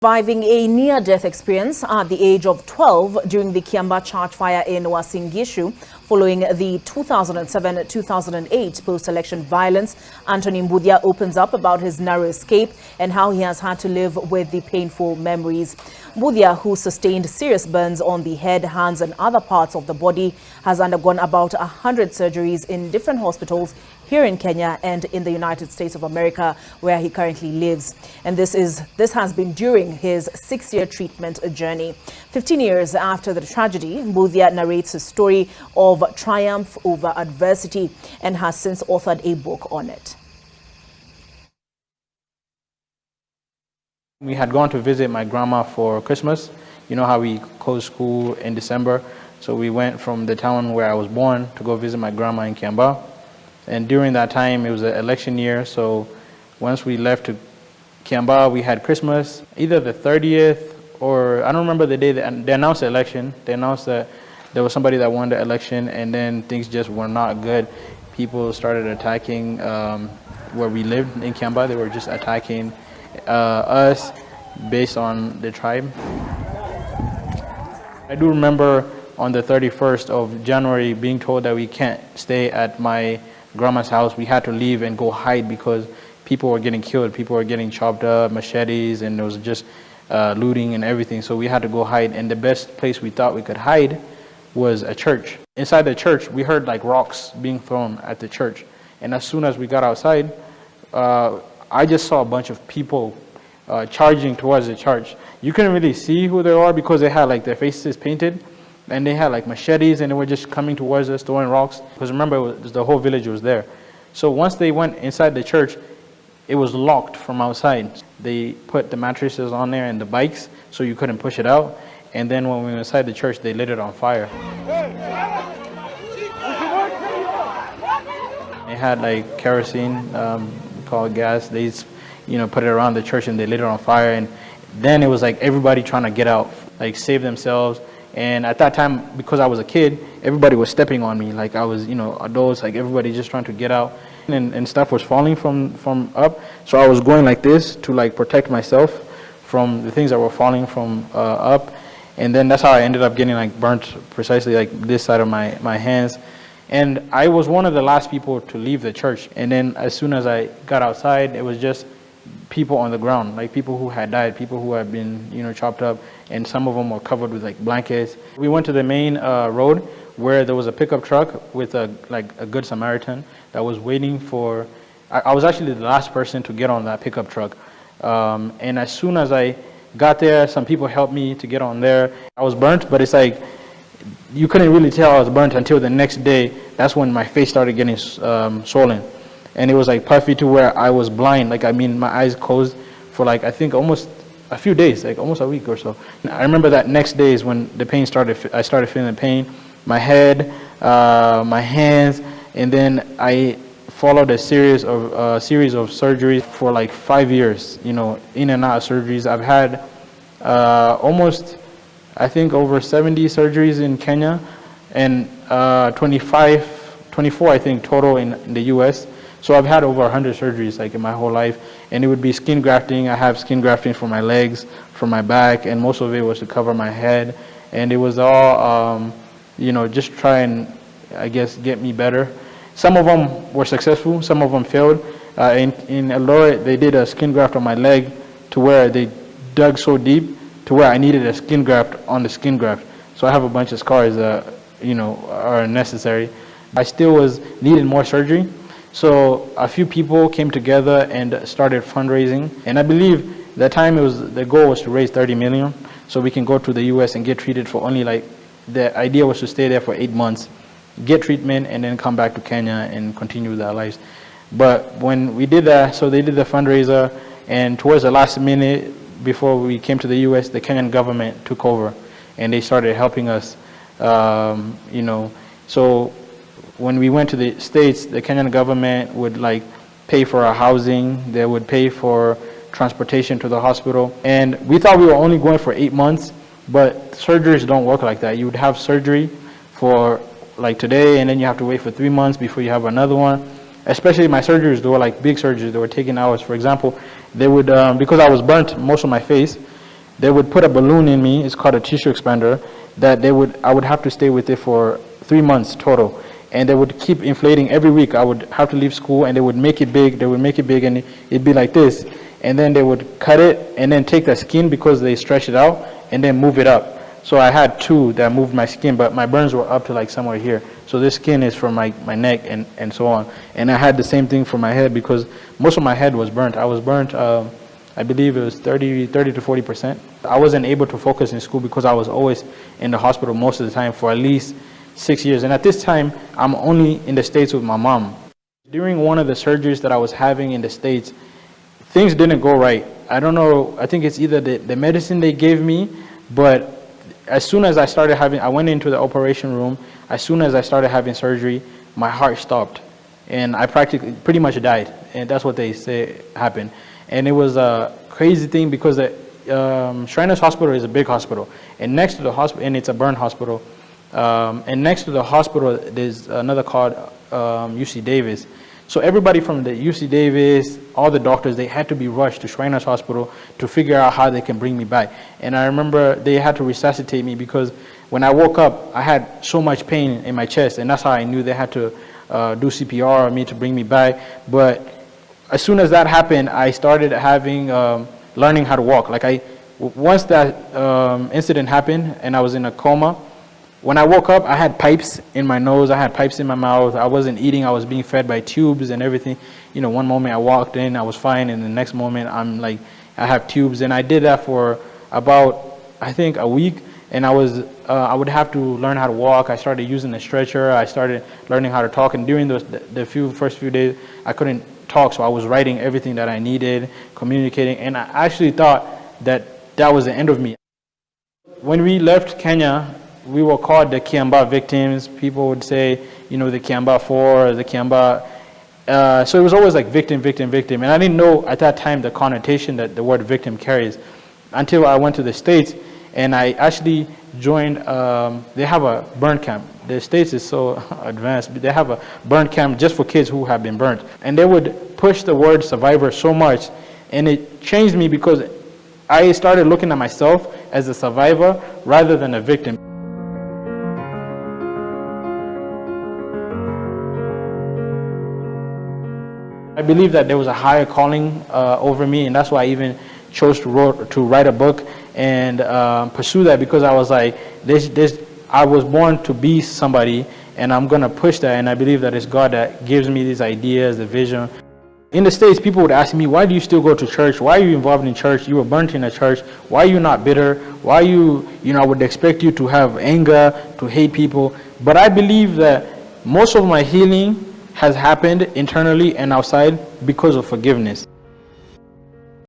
Surviving a near-death experience at the age of 12 during the Kiambaa church fire in Uasin Gishu following the 2007-2008 post-election violence, Anthony Mbuthia opens up about his narrow escape and how he has had to live with the painful memories. Mbuthia, who sustained serious burns on the head, hands and other parts of the body, has undergone about 100 surgeries in different hospitals here in Kenya and in the United States of America, where he currently lives. And this has been during his 6-year treatment journey. 15 years after the tragedy, Mbuthia narrates his story of triumph over adversity and has since authored a book on it. We had gone to visit my grandma for Christmas. You know how we close school in December. So we went from the town where I was born to go visit my grandma in Kiambaa. And during that time, it was an election year. So once we left to Kiambaa, we had Christmas, either the 30th or I don't remember the day that they announced the election. They announced that there was somebody that won the election, and then things just were not good. People started attacking where we lived in Kiambaa. They were just attacking us based on the tribe. I do remember on the 31st of January being told that we can't stay at my grandma's house. We had to leave and go hide because people were getting killed. People were getting chopped up, machetes, and there was just looting and everything. So we had to go hide, and the best place we thought we could hide was a church. Inside the church, we heard like rocks being thrown at the church. And as soon as we got outside, I just saw a bunch of people charging towards the church. You couldn't really see who they are because they had like their faces painted, and they had like machetes, and they were just coming towards us, throwing rocks. Because remember, the whole village was there. So once they went inside the church, it was locked from outside. They put the mattresses on there and the bikes so you couldn't push it out. And then when we were inside the church, they lit it on fire. They had like kerosene, called gas. They put it around the church and they lit it on fire. And then it was like everybody trying to get out, like save themselves. And at that time, because I was a kid, everybody was stepping on me. Like I was, adults, like everybody just trying to get out. And stuff was falling from up. So I was going like this to like protect myself from the things that were falling from up. And then that's how I ended up getting like burnt precisely like this side of my hands. And I was one of the last people to leave the church. And then as soon as I got outside, it was just people on the ground, like people who had died, people who had been, chopped up, and some of them were covered with like blankets. We went to the main road where there was a pickup truck with a good Samaritan that was waiting for. I was actually the last person to get on that pickup truck. And as soon as I got there, some people helped me to get on there. I was burnt, but it's like you couldn't really tell I was burnt until the next day. That's when my face started getting swollen. And it was like puffy to where I was blind. My eyes closed for like, I think almost a few days, like almost a week or so. I remember that next day is when the pain started. I started feeling the pain, my head, my hands, and then I followed a series of surgeries for like 5 years, in and out of surgeries. I've had almost, I think, over 70 surgeries in Kenya and 24, I think, total in the US. So I've had over 100 surgeries like in my whole life, and it would be skin grafting. I have skin grafting for my legs, for my back, and most of it was to cover my head. And it was all, just try and, I guess, get me better. Some of them were successful, some of them failed. In Eldoret, they did a skin graft on my leg to where they dug so deep to where I needed a skin graft on the skin graft. So I have a bunch of scars that, are necessary. I still needed more surgery. So a few people came together and started fundraising. And I believe that time the goal was to raise 30 million so we can go to the US and get treated for only the idea was to stay there for 8 months, get treatment, and then come back to Kenya and continue with our lives. But when we did that, so they did the fundraiser, and towards the last minute before we came to the US, the Kenyan government took over and they started helping us, So when we went to the States, the Kenyan government would pay for our housing, they would pay for transportation to the hospital. And we thought we were only going for 8 months, but surgeries don't work like that. You would have surgery for today, and then you have to wait for 3 months before you have another one. Especially my surgeries, they were big surgeries, they were taking hours. For example, they would, because I was burnt most of my face, they would put a balloon in me. It's called a tissue expander. That I would have to stay with it for 3 months total, and they would keep inflating every week. I would have to leave school, and they would make it big. They would make it big, and it'd be like this. And then they would cut it, and then take the skin because they stretch it out, and then move it up. So I had 2 that moved my skin, but my burns were up to like somewhere here. So this skin is from my neck and so on. And I had the same thing for my head because most of my head was burnt. I was burnt, I believe it was 30 to 40%. I wasn't able to focus in school because I was always in the hospital most of the time for at least 6 years. And at this time, I'm only in the States with my mom. During one of the surgeries that I was having in the States, things didn't go right. I don't know, I think it's either the medicine they gave me, but as soon as I went into the operation room, as soon as I started having surgery, my heart stopped. And I pretty much died. And that's what they say happened. And it was a crazy thing because the Shriners Hospital is a big hospital. And next to the hospital, and it's a burn hospital. And next to the hospital, there's another called UC Davis. So everybody from the UC Davis, all the doctors, they had to be rushed to Shriners Hospital to figure out how they can bring me back. And I remember they had to resuscitate me because when I woke up, I had so much pain in my chest, and that's how I knew they had to do CPR on me to bring me back. But as soon as that happened, I started learning how to walk. Once that incident happened and I was in a coma, when I woke up, I had pipes in my nose, I had pipes in my mouth, I wasn't eating, I was being fed by tubes and everything. You know, one moment I walked in, I was fine, and the next moment I have tubes. And I did that for about, I think, a week, and I would have to learn how to walk. I started using the stretcher, I started learning how to talk, and during the first few days, I couldn't talk, so I was writing everything that I needed, communicating, and I actually thought that was the end of me. When we left Kenya, we were called the Kiambaa victims. People would say, you know, the Kiambaa 4, the Kiambaa. So it was always like victim, victim, victim. And I didn't know at that time the connotation that the word victim carries until I went to the States and I actually joined, they have a burn camp. The States is so advanced, but they have a burn camp just for kids who have been burnt. And they would push the word survivor so much, and it changed me because I started looking at myself as a survivor rather than a victim. I believe that there was a higher calling over me, and that's why I even chose to write a book and pursue that, because I was like, I was born to be somebody, and I'm going to push that, and I believe that it's God that gives me these ideas, the vision. In the States, people would ask me, why do you still go to church? Why are you involved in church? You were burnt in a church. Why are you not bitter? Why are you, I would expect you to have anger, to hate people. But I believe that most of my healing has happened internally and outside because of forgiveness.